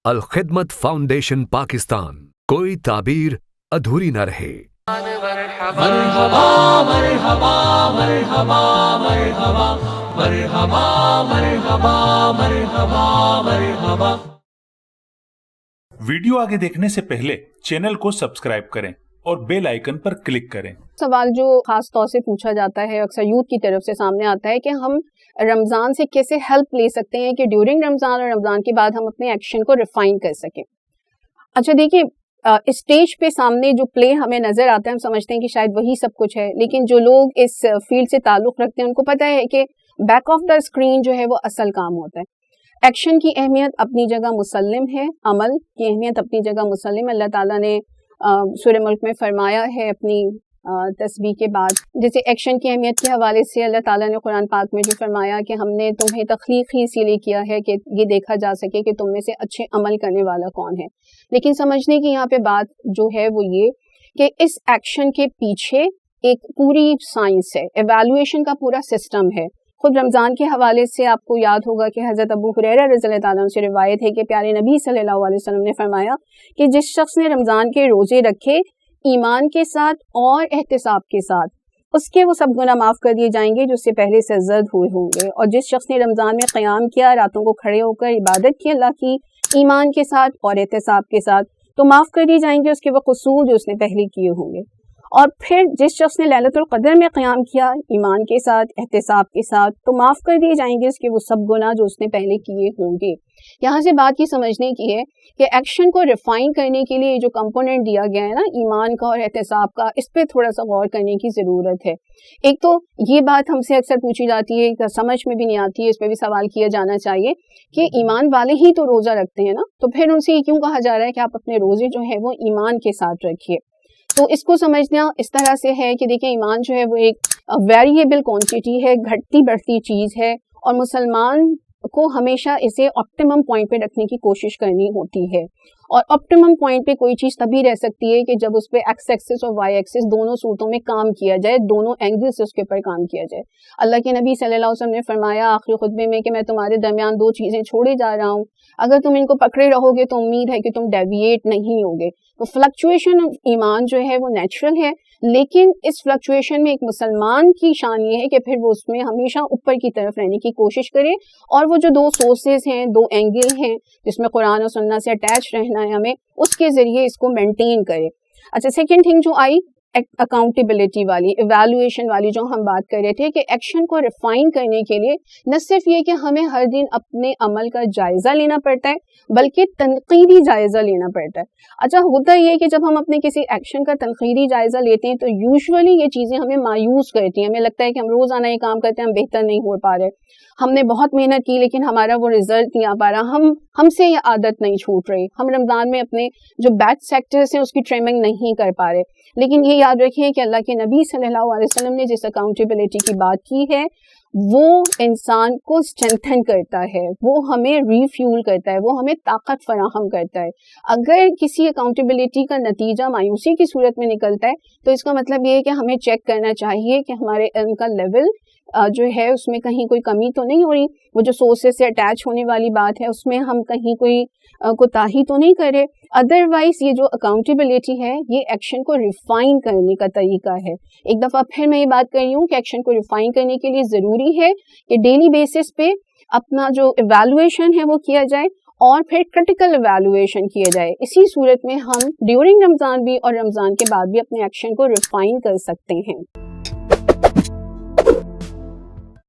Al-Khidmat foundation Pakistan, کوئی تعبیر ادھوری نہ رہے۔ مرحبا مرحبا مرحبا مرحبا مرحبا مرحبا مرحبا مرحبا۔ ویڈیو آگے دیکھنے سے پہلے چینل کو سبسکرائب کریں اور بیل آئیکن پر کلک کریں۔ سوال جو خاص طور سے پوچھا جاتا ہے اکثر یوتھ کی طرف سے سامنے آتا ہے کہ ہم رمضان سے کیسے ہیلپ لے سکتے ہیں کہ ڈیورنگ رمضان اور رمضان کے بعد ہم اپنے ایکشن کو ریفائن کر سکیں۔ اچھا دیکھیے، اسٹیج پہ سامنے جو پلے ہمیں نظر آتا ہے ہم سمجھتے ہیں کہ شاید وہی سب کچھ ہے، لیکن جو لوگ اس فیلڈ سے تعلق رکھتے ہیں ان کو پتہ ہے کہ بیک آف دا اسکرین جو ہے وہ اصل کام ہوتا ہے۔ ایکشن کی اہمیت اپنی جگہ مسلم ہے، عمل کی اہمیت اپنی جگہ مسلم ہے۔ اللہ تعالیٰ نے سورہ ملک میں فرمایا ہے اپنی تسبیح کے بعد، جیسے ایکشن کی اہمیت کے حوالے سے اللہ تعالیٰ نے قرآن پاک میں جو فرمایا کہ ہم نے تمہیں تخلیق ہی اسی لیے کیا ہے کہ یہ دیکھا جا سکے کہ تم میں سے اچھے عمل کرنے والا کون ہے۔ لیکن سمجھنے کی یہاں پہ بات جو ہے وہ یہ کہ اس ایکشن کے پیچھے ایک پوری سائنس ہے، ایویلویشن کا پورا سسٹم ہے۔ خود رمضان کے حوالے سے آپ کو یاد ہوگا کہ حضرت ابو ہریرہ رضی اللہ تعالیٰ عنہ سے روایت ہے کہ پیارے نبی صلی اللہ علیہ وسلم نے فرمایا کہ جس شخص نے رمضان کے روزے رکھے ایمان کے ساتھ اور احتساب کے ساتھ، اس کے وہ سب گناہ معاف کر دیے جائیں گے جو اس سے پہلے سے زرد ہوئے ہوں گے۔ اور جس شخص نے رمضان میں قیام کیا، راتوں کو کھڑے ہو کر عبادت کی اللہ کی ایمان کے ساتھ اور احتساب کے ساتھ، تو معاف کر دیے جائیں گے اس کے وہ قصور جو اس نے پہلے کیے ہوں گے۔ اور پھر جس شخص نے لیلۃ القدر میں قیام کیا ایمان کے ساتھ احتساب کے ساتھ، تو معاف کر دیے جائیں گے اس کے وہ سب گناہ جو اس نے پہلے کیے ہوں گے۔ یہاں سے بات یہ سمجھنے کی ہے کہ ایکشن کو ریفائن کرنے کے لیے جو کمپوننٹ دیا گیا ہے نا ایمان کا اور احتساب کا، اس پہ تھوڑا سا غور کرنے کی ضرورت ہے۔ ایک تو یہ بات ہم سے اکثر پوچھی جاتی ہے، سمجھ میں بھی نہیں آتی ہے، اس پہ بھی سوال کیا جانا چاہیے کہ ایمان والے ہی تو روزہ رکھتے ہیں نا، تو پھر ان سے یہ کیوں کہا جا رہا ہے کہ آپ اپنے روزے جو ہے وہ ایمان کے ساتھ رکھیے؟ تو اس کو سمجھنا اس طرح سے ہے کہ دیکھیں ایمان جو ہے وہ ایک ویریبل کوانٹٹی ہے، گھٹتی بڑھتی چیز ہے، اور مسلمان کو ہمیشہ اسے آپٹیمم پوائنٹ پہ رکھنے کی کوشش کرنی ہوتی ہے۔ اور آپٹیمم پوائنٹ پہ کوئی چیز تبھی رہ سکتی ہے کہ جب اس پہ ایکس ایکسس اور وائی ایکسس دونوں صورتوں میں کام کیا جائے، دونوں اینگل سے اس کے اوپر کام کیا جائے۔ اللہ کے نبی صلی اللہ علیہ وسلم نے فرمایا آخری خطبے میں کہ میں تمہارے درمیان دو چیزیں چھوڑے جا رہا ہوں، اگر تم ان کو پکڑے رہو گے تو امید ہے کہ تم ڈیویٹ نہیں ہوگے۔ تو فلکچویشن آف ایمان جو ہے وہ نیچرل ہے، لیکن اس فلکچویشن میں ایک مسلمان کی شان یہ ہے کہ پھر وہ اس میں ہمیشہ اوپر کی طرف رہنے کی کوشش کرے، اور وہ جو دو سورسز ہیں، دو اینگل ہیں جس میں قرآن اور سنت سے اٹیچ رہنا ہے ہمیں، اس کے ذریعے اس کو مینٹین کرے۔ اچھا، سیکنڈ تھنگ جو آئی اکاؤنٹیبلٹی والی، ایویلویشن والی جو ہم بات کر رہے تھے کہ ایکشن کو ریفائن کرنے کے لیے نہ صرف یہ کہ ہمیں ہر دن اپنے عمل کا جائزہ لینا پڑتا ہے بلکہ تنقیدی جائزہ لینا پڑتا ہے۔ اچھا، ہوتا یہ کہ جب ہم اپنے کسی ایکشن کا تنقیدی جائزہ لیتے ہیں تو یوزولی یہ چیزیں ہمیں مایوس کرتی ہیں، ہمیں لگتا ہے کہ ہم روزانہ یہ کام کرتے ہیں، ہم بہتر نہیں ہو پا رہے، ہم نے بہت محنت کی لیکن ہمارا وہ رزلٹ نہیں آ پا رہا، ہم سے یہ عادت نہیں چھوٹ رہی، ہم رمضان میں اپنے جو بیڈ سیکٹرز ہیں اس کی ٹریمنگ نہیں کر پا رہے۔ لیکن یہ یاد رکھیں کہ اللہ کے نبی صلی اللہ علیہ وسلم نے جس اکاؤنٹیبلٹی کی بات کی ہے وہ انسان کو اسٹرینتھن کرتا ہے، وہ ہمیں ریفیول کرتا ہے، وہ ہمیں طاقت فراہم کرتا ہے۔ اگر کسی اکاؤنٹیبلٹی کا نتیجہ مایوسی کی صورت میں نکلتا ہے تو اس کا مطلب یہ ہے کہ ہمیں چیک کرنا چاہیے کہ ہمارے علم کا لیول جو ہے اس میں کہیں کوئی کمی تو نہیں ہو رہی، وہ جو سورسز سے اٹیچ ہونے والی بات ہے اس میں ہم کہیں کوئی کوتاہی تو نہیں کرے۔ ادروائز یہ جو اکاؤنٹیبلٹی ہے یہ ایکشن کو ریفائن کرنے کا طریقہ ہے۔ ایک دفعہ پھر میں یہ بات کر رہی ہوں کہ ایکشن کو ریفائن کرنے کے لیے ضروری ہے کہ ڈیلی بیسس پہ اپنا جو ایویلویشن ہے وہ کیا جائے اور پھر کرٹیکل ایویلویشن کیا جائے۔ اسی صورت میں ہم ڈیورنگ رمضان بھی اور رمضان کے بعد بھی اپنے ایکشن کو ریفائن کر سکتے ہیں۔